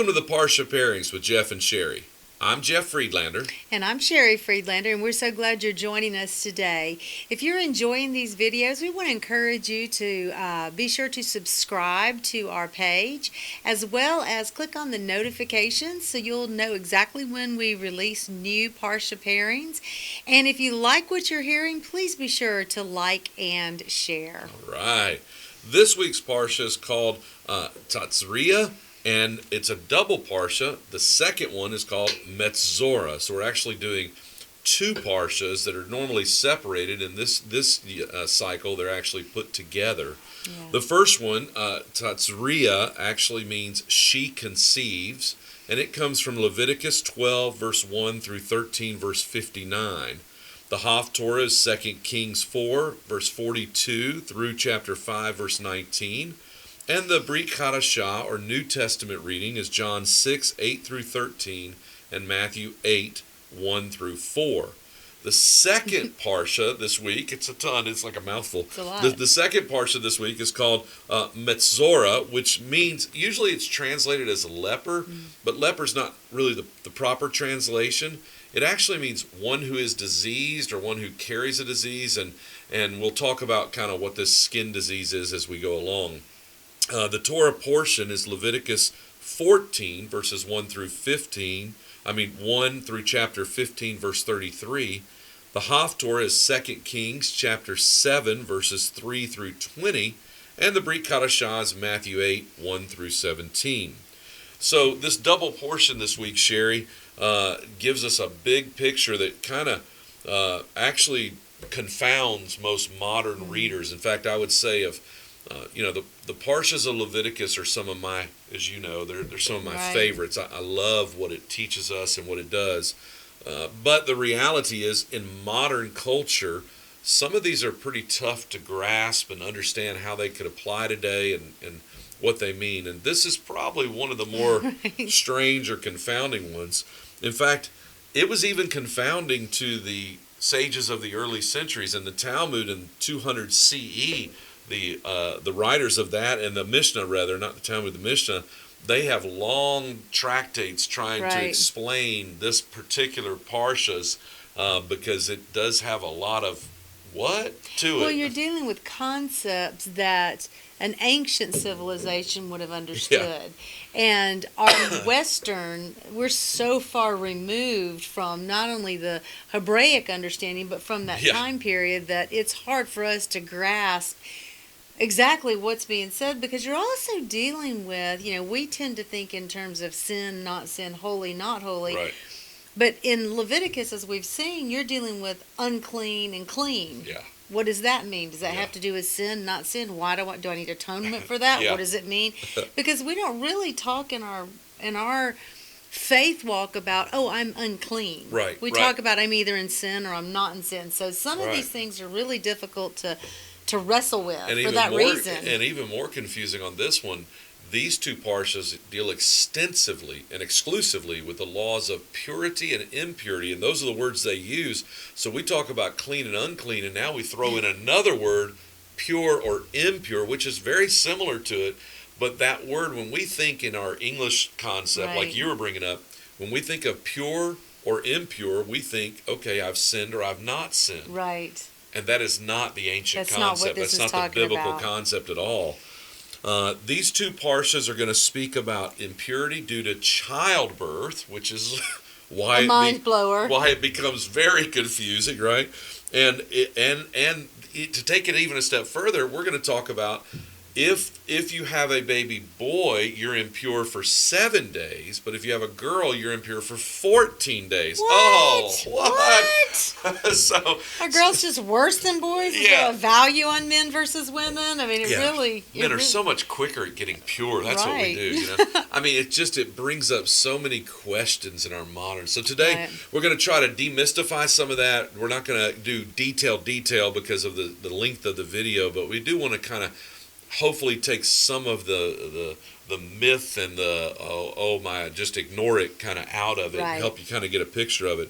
Welcome to the Parsha Pairings with Jeff and Sherry. I'm Jeff Friedlander. And I'm Sherry Friedlander, and we're so glad you're joining us today. If you're enjoying these videos, we want to encourage you to be sure to subscribe to our page, as well as click on the notifications so you'll know exactly when we release new Parsha Pairings. And if you like what you're hearing, please be sure to like and share. All right. This week's Parsha is called Tazria, and it's a double Parsha. The second one is called Metzora. So we're actually doing two Parshas that are normally separated. In this cycle, they're actually put together. Yeah. The first one, Tazria, actually means she conceives, and it comes from Leviticus 12, verse 1 through 13, verse 59. The Haftorah is 2 Kings 4, verse 42 through chapter 5, verse 19. And the Brit Hadashah, or New Testament reading, is John 6, 8 through 13, and Matthew 8, 1 through 4. The second Parsha this week, it's a ton, it's like a mouthful. It's a lot. The second Parsha this week is called Metzora, which means, usually it's translated as leper, but leper's not really the proper translation. It actually means one who is diseased or one who carries a disease, and we'll talk about kind of what this skin disease is as we go along. The Torah portion is Leviticus 14, verses 1 through 1 through chapter 15, verse 33. The Haftorah is 2 Kings chapter 7, verses 3 through 20. And the Brit Hadashah is Matthew 8, 1 through 17. So this double portion this week, Sherry, gives us a big picture that kind of actually confounds most modern readers. In fact, I would say the Parshas of Leviticus are some of my, as you know, they're some of my favorites. I love what it teaches us and what it does. But the reality is, in modern culture, some of these are pretty tough to grasp and understand how they could apply today and what they mean. And this is probably one of the more strange or confounding ones. In fact, it was even confounding to the sages of the early centuries. In the Talmud in 200 CE, the writers of that, and the Mishnah rather, not the Talmud, the Mishnah, they have long tractates trying to explain this particular Parshas because it does have a lot of to it. Well, you're dealing with concepts that an ancient civilization would have understood. Yeah. And our Western, we're so far removed from not only the Hebraic understanding, but from that time period that it's hard for us to grasp exactly what's being said, because you're also dealing with, we tend to think in terms of sin, not sin, holy, not holy. Right. But in Leviticus, as we've seen, you're dealing with unclean and clean. Yeah. What does that mean? Does that have to do with sin, not sin? Why do I need atonement for that? What does it mean? Because we don't really talk in our faith walk about, I'm unclean. Right. We talk about I'm either in sin or I'm not in sin. So some of these things are really difficult to wrestle with for that reason. And even more confusing on this one, these two Parshas deal extensively and exclusively with the laws of purity and impurity, and those are the words they use. So we talk about clean and unclean, and now we throw in another word, pure or impure, which is very similar to it. But that word, when we think in our English concept, like you were bringing up, when we think of pure or impure, we think, okay, I've sinned or I've not sinned. Right. And that is not the ancient concept. That's not the biblical concept at all. These two Parshas are going to speak about impurity due to childbirth, which is why it becomes very confusing, right? And to take it even a step further, we're going to talk about if you have a baby boy, you're impure for 7 days, but if you have a girl, you're impure for 14 days. What? Oh, what? So are girls just worse than boys? Is there a value on men versus women? I mean, men are so much quicker at getting pure. That's what we do. I mean, it brings up so many questions in our modern. So today we're going to try to demystify some of that. We're not going to do detail because of the length of the video, but we do want to kind of hopefully take some of the myth and just ignore it kind of out of it and help you kind of get a picture of it.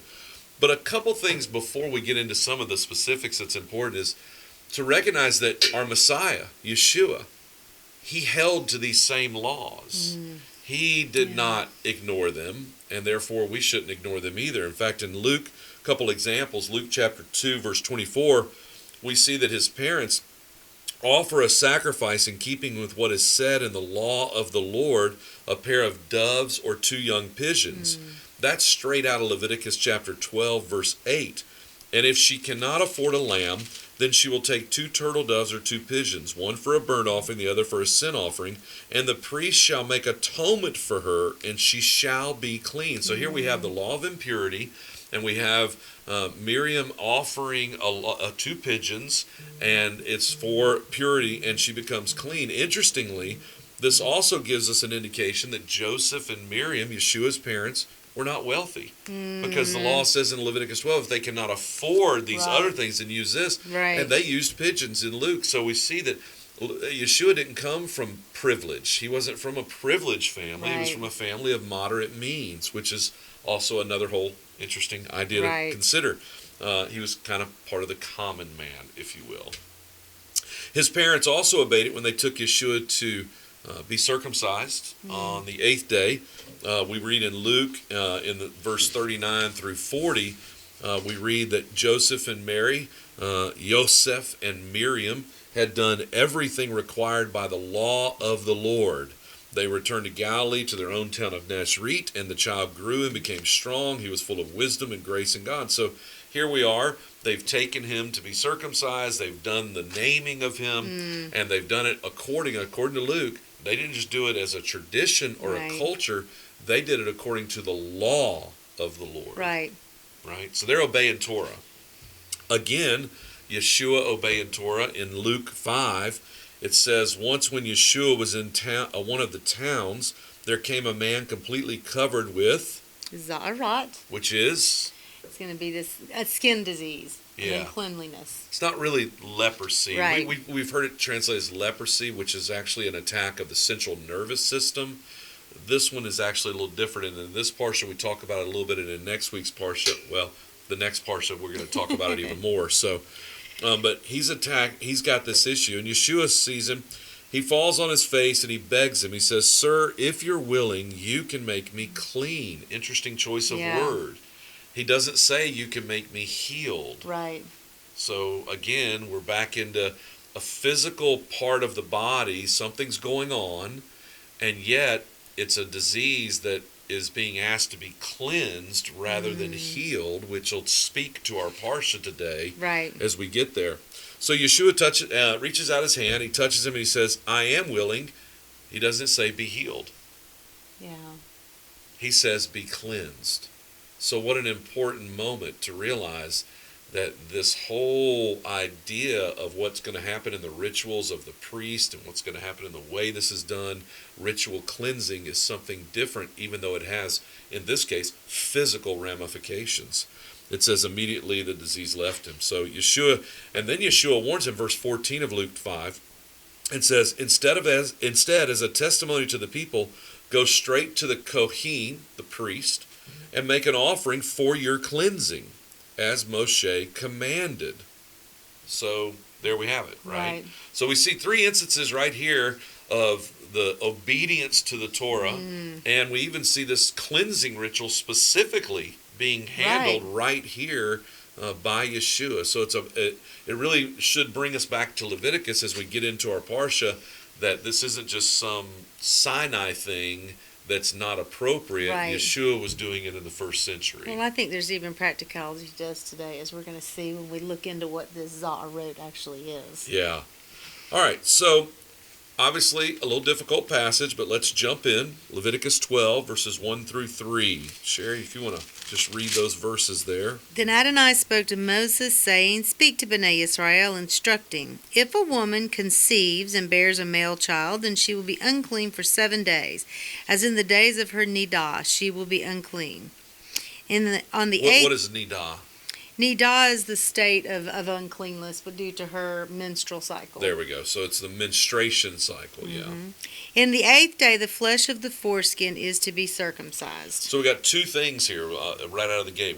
But a couple things before we get into some of the specifics that's important is to recognize that our Messiah, Yeshua, he held to these same laws. He did not ignore them, and therefore we shouldn't ignore them either. In fact, in Luke, a couple examples, Luke chapter 2, verse 24, we see that his parents offer a sacrifice in keeping with what is said in the law of the Lord, a pair of doves or 2 young pigeons. That's straight out of Leviticus chapter 12, verse 8. And if she cannot afford a lamb, then she will take 2 turtle doves or 2 pigeons, one for a burnt offering, the other for a sin offering, and the priest shall make atonement for her, and she shall be clean. So here we have the law of impurity, and we have Miriam offering 2 pigeons, and it's for purity, and she becomes clean. Interestingly, this also gives us an indication that Joseph and Miriam, Yeshua's parents, were not wealthy, because the law says in Leviticus 12, if they cannot afford these other things and use this, and they used pigeons in Luke. So we see that Yeshua didn't come from privilege. He wasn't from a privileged family. He was from a family of moderate means, which is also another whole interesting idea to consider. He was kind of part of the common man, if you will. His parents also obeyed it when they took Yeshua to be circumcised on the 8th day. We read in Luke, in the verse 39 through 40, we read that Joseph and Mary, Yosef and Miriam had done everything required by the law of the Lord. They returned to Galilee, to their own town of Nazareth, and the child grew and became strong. He was full of wisdom and grace in God. So here we are. They've taken him to be circumcised. They've done the naming of him, and they've done it according to Luke. They didn't just do it as a tradition or a culture. They did it according to the law of the Lord. Right. So they're obeying Torah. Again, Yeshua obeying Torah in Luke 5. It says, once when Yeshua was in one of the towns, there came a man completely covered with Za'arat, which is? It's going to be this skin disease. Uncleanliness. It's not really leprosy. We've heard it translated as leprosy, which is actually an attack of the central nervous system. This one is actually a little different. And in this Parsha, we talk about it a little bit. And in next week's Parsha, well, the next Parsha, we're going to talk about it even more. So, but he's attacked. He's got this issue. And Yeshua sees him. He falls on his face and he begs him. He says, "Sir, if you're willing, you can make me clean." Interesting choice of word. He doesn't say you can make me healed. Right. So again, we're back into a physical part of the body. Something's going on, and yet it's a disease that is being asked to be cleansed rather than healed, which will speak to our Parsha today as we get there. So Yeshua reaches out his hand, he touches him, and he says, "I am willing." He doesn't say be healed. He says be cleansed. So what an important moment to realize that this whole idea of what's going to happen in the rituals of the priest and what's going to happen in the way this is done, ritual cleansing, is something different, even though it has, in this case, physical ramifications. It says immediately the disease left him. So Yeshua warns him, verse 14 of Luke 5, and says, instead, as a testimony to the people, go straight to the Kohen, the priest, and make an offering for your cleansing, as Moshe commanded. So there we have it, right? So we see 3 instances right here of the obedience to the Torah, and we even see this cleansing ritual specifically being handled right here by Yeshua. So it really should bring us back to Leviticus as we get into our Parsha, that this isn't just some Sinai thing that's not appropriate. Yeshua was doing it in the first century. Well, I think there's even practicality to us today, as we're going to see when we look into what this Za'arat actually is. Yeah. All right, so obviously a little difficult passage, but let's jump in. Leviticus 12, verses 1 through 3. Sherry, if you want to just read those verses there. Then Adonai spoke to Moses, saying, "Speak to Bnei Israel, instructing, if a woman conceives and bears a male child, then she will be unclean for 7 days. As in the days of her nidah, she will be unclean." What is nidah? Nidah is the state of uncleanness, but due to her menstrual cycle. There we go. So it's the menstruation cycle, In the 8th day, the flesh of the foreskin is to be circumcised. So we got 2 things here right out of the gate.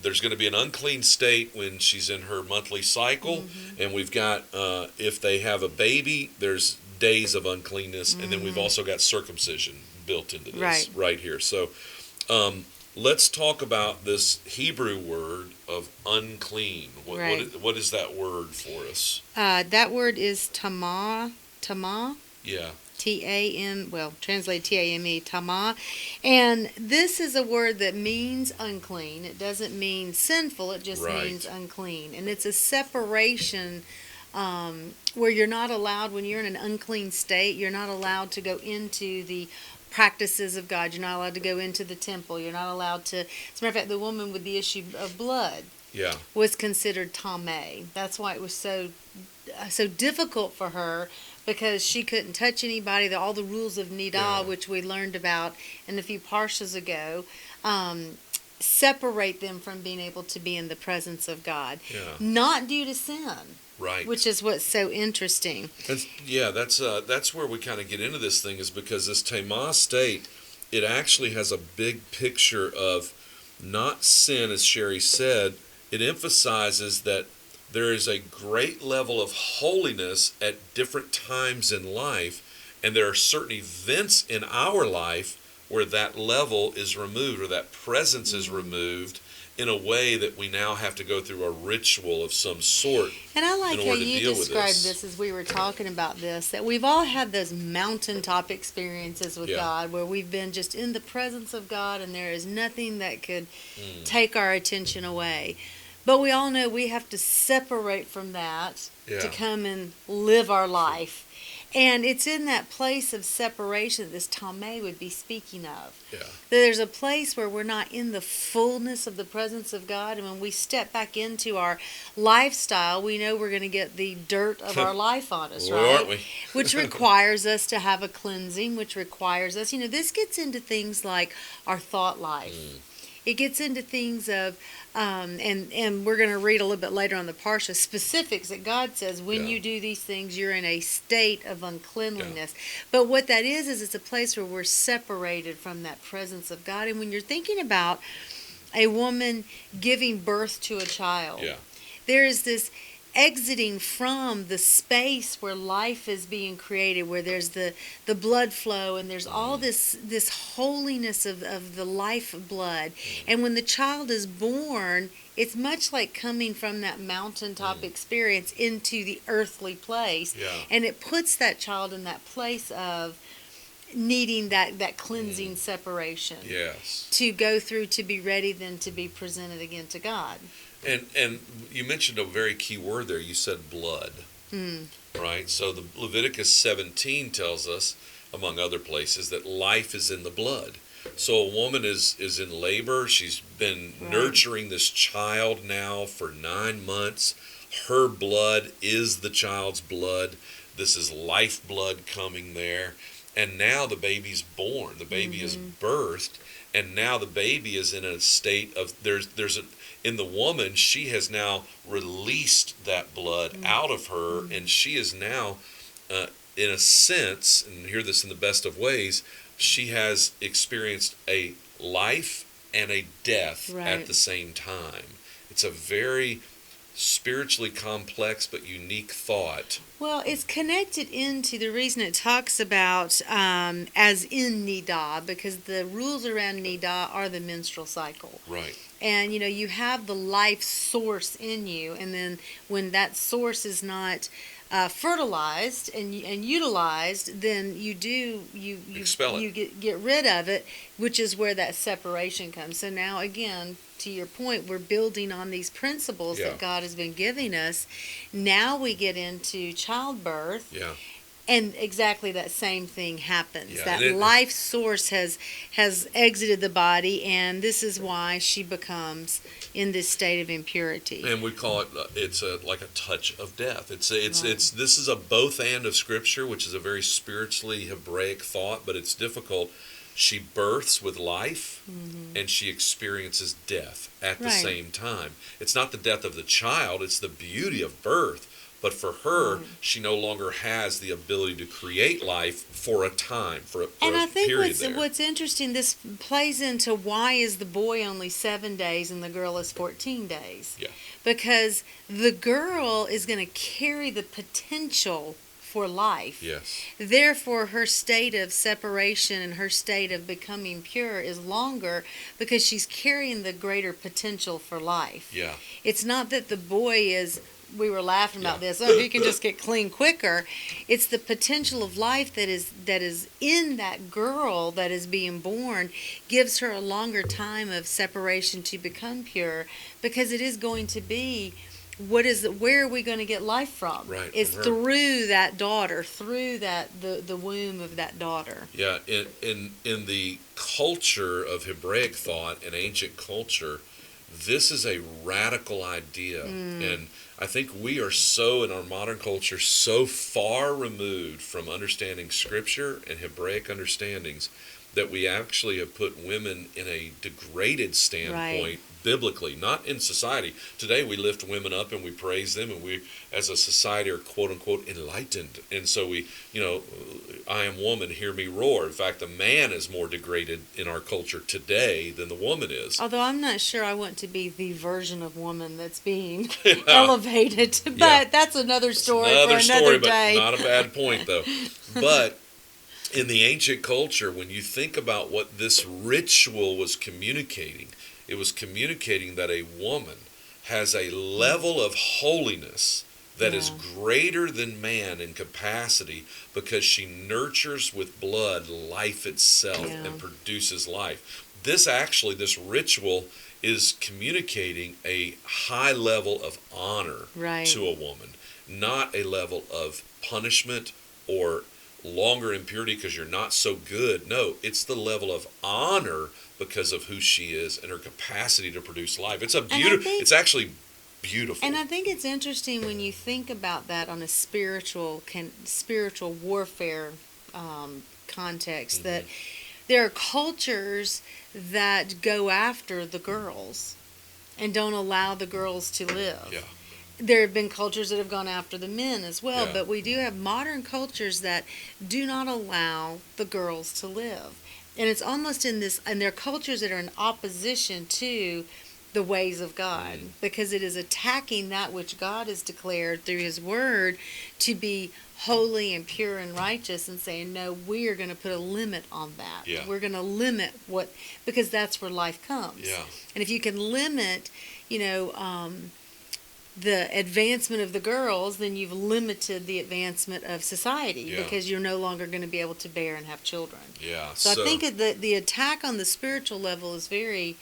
There's going to be an unclean state when she's in her monthly cycle, and we've got, if they have a baby, there's days of uncleanness, and then we've also got circumcision, built into this right here. So let's talk about this Hebrew word of unclean. What is that word for us? That word is tamah. Yeah. T-A-M, well, translated T-A-M-E, tamah. And this is a word that means unclean. It doesn't mean sinful. It just means unclean. And it's a separation where you're not allowed, when you're in an unclean state, you're not allowed to go into the practices of God. You're not allowed to go into the temple. You're not allowed to, as a matter of fact, the woman with the issue of blood was considered tameh. That's why it was so difficult for her, because she couldn't touch anybody. All the rules of Nidah, which we learned about in a few Parshas ago, separate them from being able to be in the presence of God. Not due to sin. Right. Which is what's so interesting. That's where we kind of get into this thing, is because this Tamah state, it actually has a big picture of not sin, as Sherry said. It emphasizes that there is a great level of holiness at different times in life, and there are certain events in our life where that level is removed, or that presence is removed, in a way that we now have to go through a ritual of some sort. And I like how you described this as we were talking about this, that we've all had those mountaintop experiences with God, where we've been just in the presence of God, and there is nothing that could take our attention away. But we all know we have to separate from that to come and live our life. And it's in that place of separation that this Tameh would be speaking of. That there's a place where we're not in the fullness of the presence of God. And when we step back into our lifestyle, we know we're going to get the dirt of our life on us, right? Aren't we? Which requires us to have a cleansing, which requires us, this gets into things like our thought life. It gets into things of, and we're going to read a little bit later on the Parsha, specifics that God says when you do these things, you're in a state of uncleanliness. But what that is it's a place where we're separated from that presence of God. And when you're thinking about a woman giving birth to a child, there is this exiting from the space where life is being created, where there's the blood flow, and there's all this holiness of the life blood. And when the child is born, it's much like coming from that mountaintop experience into the earthly place. And it puts that child in that place of needing that cleansing separation to go through, to be ready then to be presented again to God. And you mentioned a very key word there. You said blood, right? So the Leviticus 17 tells us, among other places, that life is in the blood. So a woman is in labor. She's been nurturing this child now for 9 months. Her blood is the child's blood. This is life blood coming there. And now the baby's born. The baby is birthed. And now the baby is in a state of, in the woman, she has now released that blood out of her, and she is now, in a sense, and hear this in the best of ways, she has experienced a life and a death at the same time. It's a very spiritually complex but unique thought. Well, it's connected into the reason it talks about as in Nidah, because the rules around Nidah are the menstrual cycle. Right. And, you have the life source in you, and then when that source is not fertilized and utilized, then you expel it. You get rid of it, which is where that separation comes. So now, again, to your point, we're building on these principles that God has been giving us. Now we get into childbirth. And exactly that same thing happens. That life source has exited the body, and this is why she becomes in this state of impurity. And we call it like a touch of death. This is a both and of Scripture, which is a very spiritually Hebraic thought, but it's difficult. She births with life, and she experiences death at the same time. It's not the death of the child; it's the beauty of birth. But for her, she no longer has the ability to create life for a time, for a period there. And I think what's interesting, this plays into why is the boy only 7 days and the girl is 14 days. Because the girl is going to carry the potential for life. Yes. Therefore, her state of separation and her state of becoming pure is longer because she's carrying the greater potential for life. Yeah. It's not that the boy is, we were laughing about this, oh, he can just get clean quicker. It's the potential of life that is in that girl that is being born gives her a longer time of separation to become pure, because it is going to be, where are we going to get life from? Right, It's from her. through that daughter, through the womb of that daughter. Yeah, in the culture of Hebraic thought and ancient culture, this is a radical idea. And I think we are so, in our modern culture, so far removed from understanding Scripture and Hebraic understandings that we actually have put women in a degraded standpoint biblically, not in society. Today we lift women up and we praise them, and we as a society are quote unquote enlightened. And so we, I am woman, hear me roar. In fact, the man is more degraded in our culture today than the woman is. Although I'm not sure I want to be the version of woman that's being elevated, but that's another story for another day. But not a bad point though. But in the ancient culture, when you think about what this ritual was communicating, it was communicating that a woman has a level of holiness that is greater than man in capacity, because she nurtures with blood life itself and produces life. This ritual is communicating a high level of honor to a woman, not a level of punishment or longer impurity because you're not so good. No, it's the level of honor because of who she is and her capacity to produce life. It's it's actually beautiful. And I think it's interesting when you think about that on a spiritual warfare context, that there are cultures that go after the girls and don't allow the girls to live. Yeah. There have been cultures that have gone after the men as well, Yeah. but we do have modern cultures that do not allow the girls to live. And it's almost and there are cultures that are in opposition to the ways of God, because it is attacking that which God has declared through His Word to be holy and pure and righteous, and saying, no, we are going to put a limit on that. Yeah. We're going to limit because that's where life comes. Yeah. And if you can limit, the advancement of the girls, then you've limited the advancement of society, because you're no longer going to be able to bear and have children. Yeah. So I think the attack on the spiritual level is very,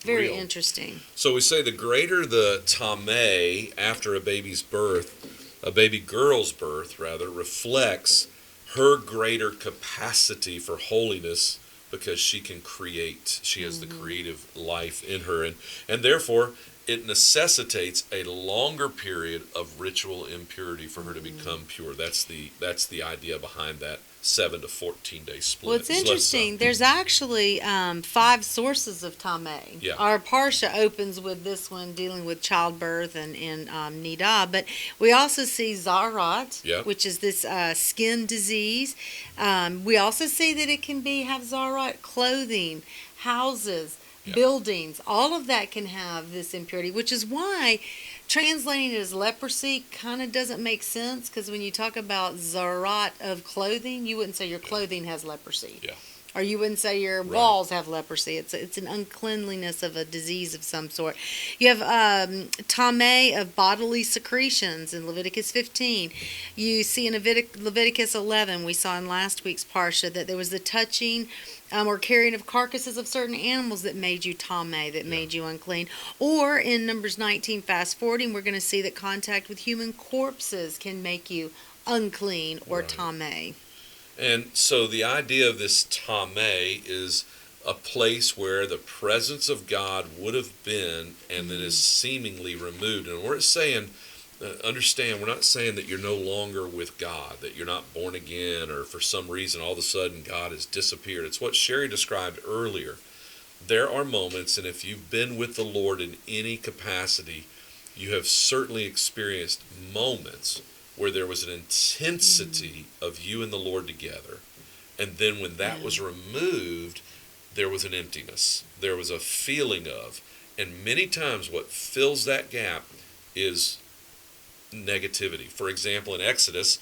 very real. Interesting. So we say the greater the tameh after a baby's birth, a baby girl's birth rather, reflects her greater capacity for holiness, because she can create. She has the creative life in her, and therefore it necessitates a longer period of ritual impurity for her to become pure. That's the idea behind that 7 to 14 day split. Well, it's interesting. There's actually 5 sources of tameh. Yeah. Our Parsha opens with this one dealing with childbirth and nidah, but we also see zarat, which is this skin disease. We also see that it can have zarat clothing, houses, buildings. All of that can have this impurity, which is why translating it as leprosy kind of doesn't make sense, because when you talk about zarat of clothing, you wouldn't say your clothing has leprosy. Yeah. Or you wouldn't say your walls have leprosy. It's an uncleanliness of a disease of some sort. You have tameh of bodily secretions in Leviticus 15. You see in Leviticus 11, we saw in last week's Parsha, that there was the touching or carrying of carcasses of certain animals that made you tameh, that made you unclean. Or in Numbers 19, fast forwarding, we're going to see that contact with human corpses can make you unclean or tameh. And so the idea of this tameh is a place where the presence of God would have been and then is seemingly removed. And we're saying, understand, we're not saying that you're no longer with God, that you're not born again, or for some reason all of a sudden God has disappeared. It's what Sherry described earlier. There are moments, and if you've been with the Lord in any capacity, you have certainly experienced moments where there was an intensity of you and the Lord together. And then when that was removed, there was an emptiness. There was a feeling of. And many times what fills that gap is negativity. For example, in Exodus,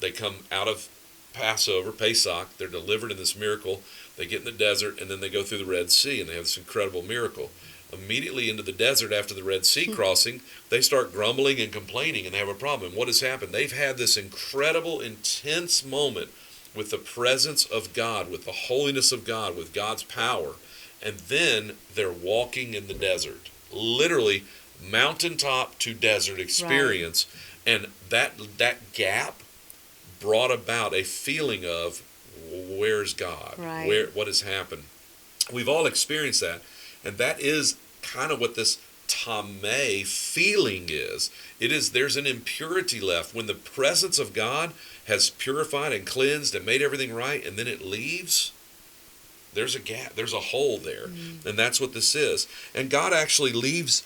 They come out of Passover, Pesach. They're delivered in this miracle. They get in the desert, and then they go through the Red Sea, and they have this incredible miracle. Immediately into the desert after the Red Sea crossing, they start grumbling and complaining, and they have a problem. And what has happened? They've had this incredible, intense moment with the presence of God, with the holiness of God, with God's power. And then they're walking in the desert. Literally, mountaintop to desert experience. Right. And that gap brought about a feeling of, where's God? Right. What has happened? We've all experienced that. And that is kind of what this tameh feeling is. There's an impurity left. When the presence of God has purified and cleansed and made everything right, and then it leaves, there's a gap, there's a hole there. And that's what this is. And God actually leaves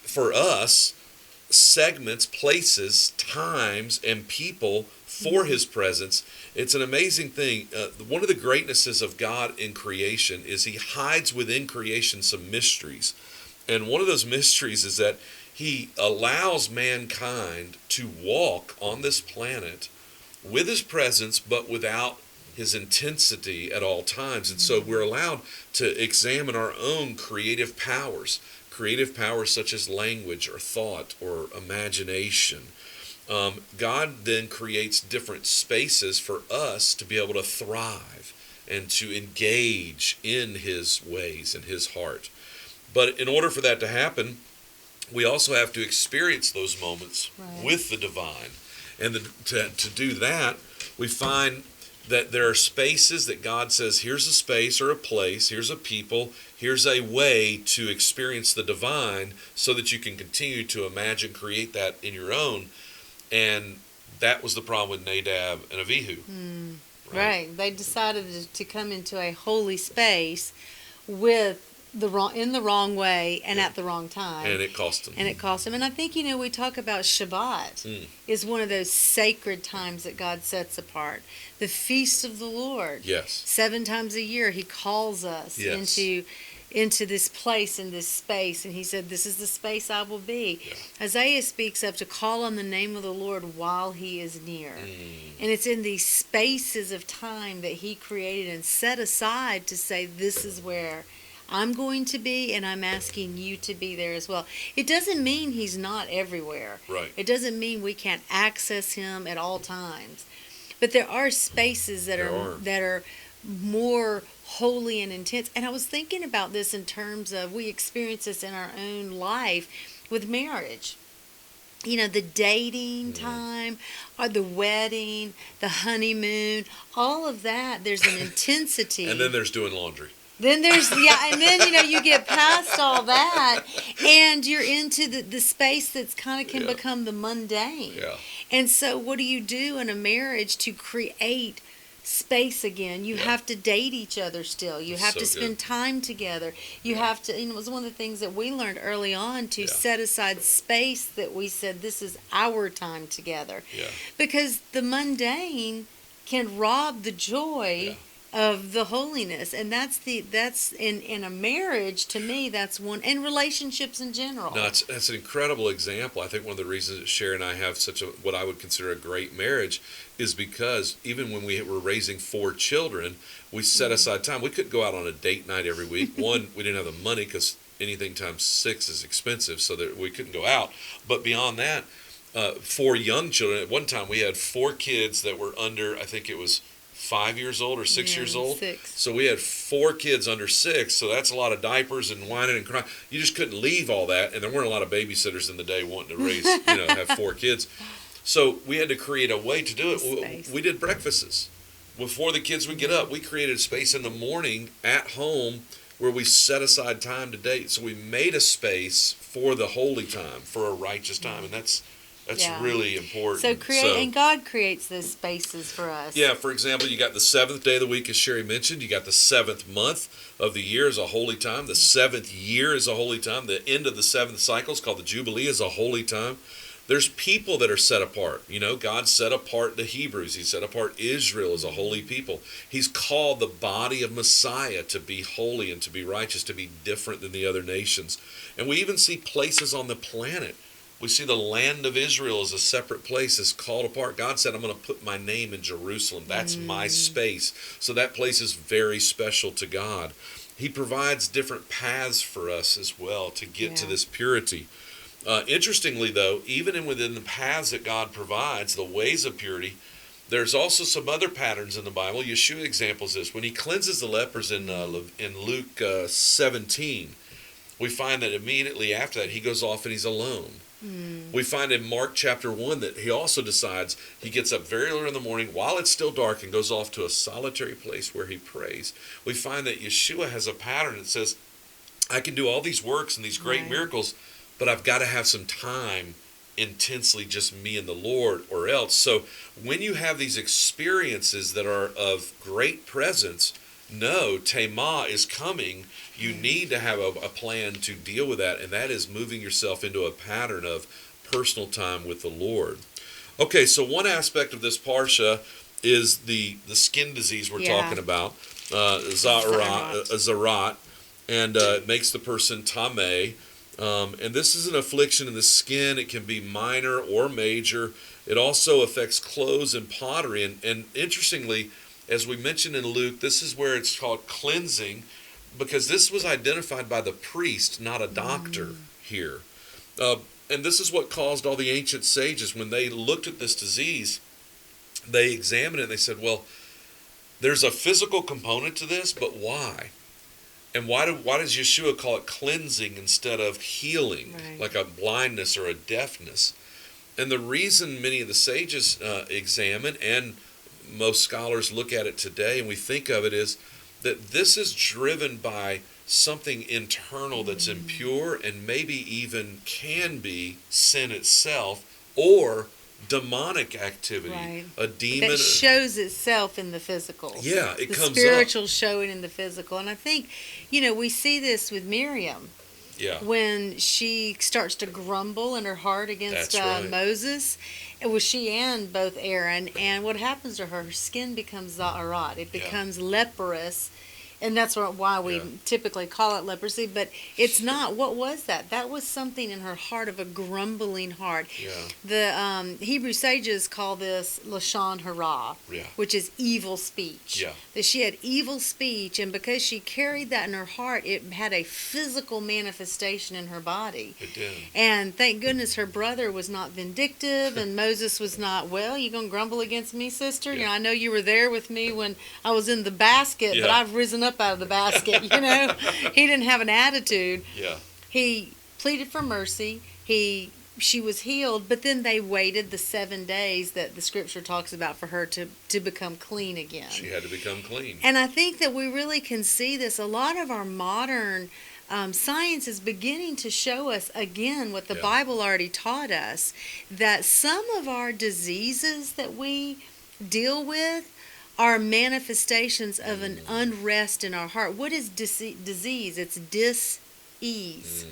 for us segments, places, times, and people for his presence. It's an amazing thing. One of the greatnesses of God in creation is he hides within creation some mysteries. And one of those mysteries is that he allows mankind to walk on this planet with his presence, but without his intensity at all times. And so we're allowed to examine our own creative powers such as language or thought or imagination. God then creates different spaces for us to be able to thrive and to engage in his ways and his heart. But in order for that to happen, we also have to experience those moments with the divine. And to do that, we find that there are spaces that God says, here's a space or a place, here's a people, here's a way to experience the divine so that you can continue to imagine, create that in your own. And that was the problem with Nadab and Abihu. Right. They decided to come into a holy space with in the wrong way and at the wrong time. And it cost them. And I think, we talk about Shabbat is one of those sacred times that God sets apart. The feast of the Lord. Yes. 7 times a year he calls us into this place, in this space. And he said, this is the space I will be. Yeah. Isaiah speaks of to call on the name of the Lord while he is near. And it's in these spaces of time that he created and set aside to say, this is where I'm going to be, and I'm asking you to be there as well. It doesn't mean he's not everywhere. Right. It doesn't mean we can't access him at all times. But there are spaces that are more holy and intense. And I was thinking about this in terms of, we experience this in our own life with marriage. The dating time, or the wedding, the honeymoon, all of that, there's an intensity. And then there's doing laundry. Then there's, and then, you get past all that, and you're into the space that's kind of can become the mundane. Yeah. And so what do you do in a marriage to create space again? You have to date each other still. You have to spend time together. You have to, it was one of the things that we learned early on, to set aside space that we said, this is our time together. Yeah. Because the mundane can rob the joy of the holiness, and that's in a marriage, to me, that's one, and relationships in general. No, that's an incredible example. I think one of the reasons that Sherry and I have such a, what I would consider a great marriage, is because even when we were raising 4 children, we set aside time. We couldn't go out on a date night every week. One, we didn't have the money, because anything times 6 is expensive, so that we couldn't go out. But beyond that, 4 young children. At one time, we had 4 kids that were under, I think it was 5 years old or 6 years old. 6. So we had 4 kids under 6. So that's a lot of diapers and whining and crying. You just couldn't leave all that. And there weren't a lot of babysitters in the day wanting to raise, have 4 kids. So we had to create a way to do it. We did breakfasts. Before the kids would get up, we created a space in the morning at home where we set aside time to date. So we made a space for the holy time, for a righteous time. And that's really important. So and God creates those spaces for us. Yeah, for example, you got the 7th day of the week, as Sherry mentioned. You got the 7th month of the year is a holy time. The 7th year is a holy time. The end of the 7th cycle is called the Jubilee, is a holy time. There's people that are set apart. God set apart the Hebrews. He set apart Israel as a holy people. He's called the body of Messiah to be holy and to be righteous, to be different than the other nations. And we even see places on the planet. We see the land of Israel as a separate place, is called apart. God said, I'm going to put my name in Jerusalem. That's my space. So that place is very special to God. He provides different paths for us as well to get to this purity. Interestingly, though, even within the paths that God provides, the ways of purity, there's also some other patterns in the Bible. Yeshua examples this. When he cleanses the lepers in Luke 17, we find that immediately after that, he goes off and he's alone. We find in Mark chapter 1 that he also decides, he gets up very early in the morning while it's still dark and goes off to a solitary place where he prays. We find that Yeshua has a pattern that says, I can do all these works and these great miracles, but I've got to have some time intensely just me and the Lord or else. So when you have these experiences that are of great presence, no, Tema is coming. You need to have a plan to deal with that, and that is moving yourself into a pattern of personal time with the Lord. Okay, so one aspect of this Parsha is the skin disease we're talking about, Zarat, and it makes the person Tameh. And this is an affliction in the skin. It can be minor or major. It also affects clothes and pottery. And interestingly, as we mentioned in Luke, this is where it's called cleansing, because this was identified by the priest, not a doctor here. And this is what caused all the ancient sages, when they looked at this disease, they examined it and they said, well, there's a physical component to this, but why? And why does Yeshua call it cleansing instead of healing, like a blindness or a deafness? And the reason many of the sages examine, and most scholars look at it today, and we think of it, is that this is driven by something internal that's impure, and maybe even can be sin itself or demonic activity, a demon that shows itself in the physical. It comes up. The spiritual showing in the physical. And I think, we see this with Miriam. When she starts to grumble in her heart against Moses. It was she and both Aaron. And what happens to her? Her skin becomes za'arat. It becomes leprous. And that's why we typically call it leprosy. But it's not. What was that? That was something in her heart, of a grumbling heart. The Hebrew sages call this lashon hara, which is evil speech. That she had evil speech, and because she carried that in her heart, it had a physical manifestation in her body. It did. And thank goodness her brother was not vindictive, and Moses was not, well, you going to grumble against me, sister? I know you were there with me when I was in the basket, but I've risen up out of the basket. He didn't have an attitude. He pleaded for mercy. She was healed, but then they waited the 7 days that the scripture talks about for her to become clean again. She had to become clean. And I think that we really can see this. A lot of our modern science is beginning to show us again what the Bible already taught us, that some of our diseases that we deal with are manifestations of an unrest in our heart. What is disease? It's dis-ease.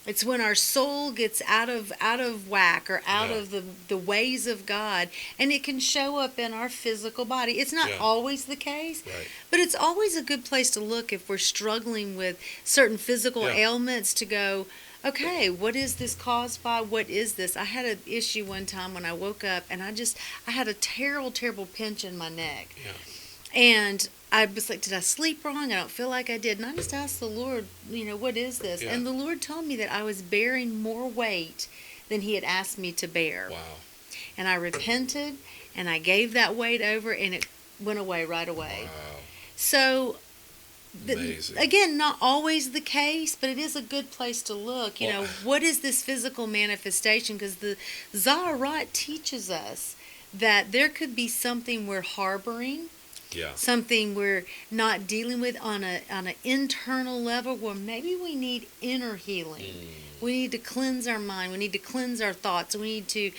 It's when our soul gets out of whack or out of the ways of God, and it can show up in our physical body. It's not always the case, but it's always a good place to look if we're struggling with certain physical ailments, to go, okay, what is this caused by? What is this? I had an issue one time when I woke up, and I had a terrible, terrible pinch in my neck. And I was like, did I sleep wrong? I don't feel like I did. And I just asked the Lord, what is this? And the Lord told me that I was bearing more weight than He had asked me to bear. And I repented, and I gave that weight over, and it went away right away. So, again, not always the case, but it is a good place to look. What is this physical manifestation? Because the Zaharat teaches us that there could be something we're harboring, something we're not dealing with on an internal level, where maybe we need inner healing. We need to cleanse our mind. We need to cleanse our thoughts. We need to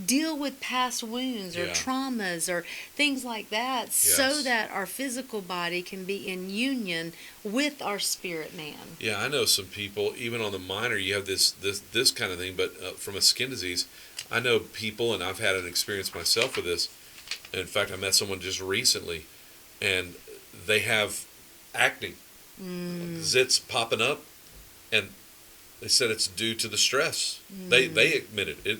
deal with past wounds or traumas or things like that, so that our physical body can be in union with our spirit man. I know some people, even on the minor, you have this kind of thing, but from a skin disease, I know people, and I've had an experience myself with this. In fact, I met someone just recently, and they have acne, zits popping up, and They said it's due to the stress. They admitted it.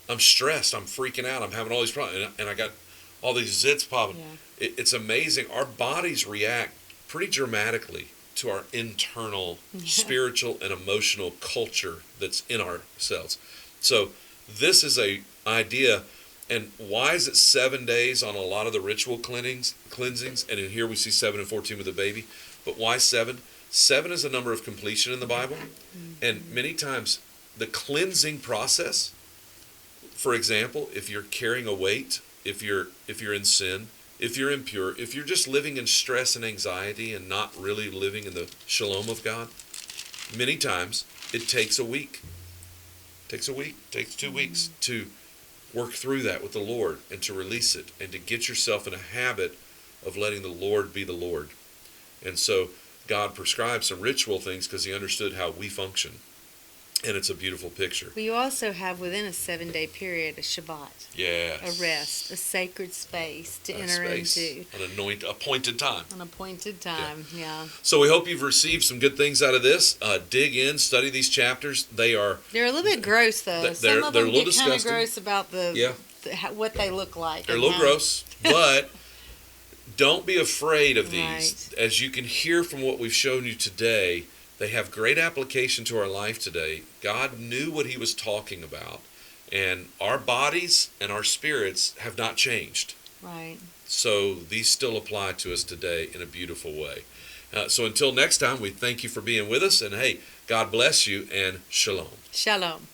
I'm stressed. I'm freaking out. I'm having all these problems, and I got all these zits popping. Yeah. It's amazing. Our bodies react pretty dramatically to our internal spiritual and emotional culture that's in our cells. So this is a idea. And why is it 7 days on a lot of the ritual cleansings? And in here we see 7 and 14 with the baby. But why 7? 7 is a number of completion in the Bible. And many times the cleansing process, for example, if you're carrying a weight, if you're in sin, if you're impure, if you're just living in stress and anxiety and not really living in the shalom of God, many times it takes a week. It takes a week, takes 2 weeks to work through that with the Lord and to release it and to get yourself in a habit of letting the Lord be the Lord. And so God prescribed some ritual things because he understood how we function. And it's a beautiful picture. But you also have within a 7-day period a Shabbat. Yes. A rest, a sacred space to enter into. An appointed time. An appointed time, yeah. So we hope you've received some good things out of this. Dig in, study these chapters. They're a little bit gross, though. Some of them get kind of gross about what they look like. They're a little gross, but don't be afraid of these. Right. As you can hear from what we've shown you today, they have great application to our life today. God knew what he was talking about, and our bodies and our spirits have not changed. Right. So these still apply to us today in a beautiful way. So until next time, we thank you for being with us, and hey, God bless you, and shalom. Shalom.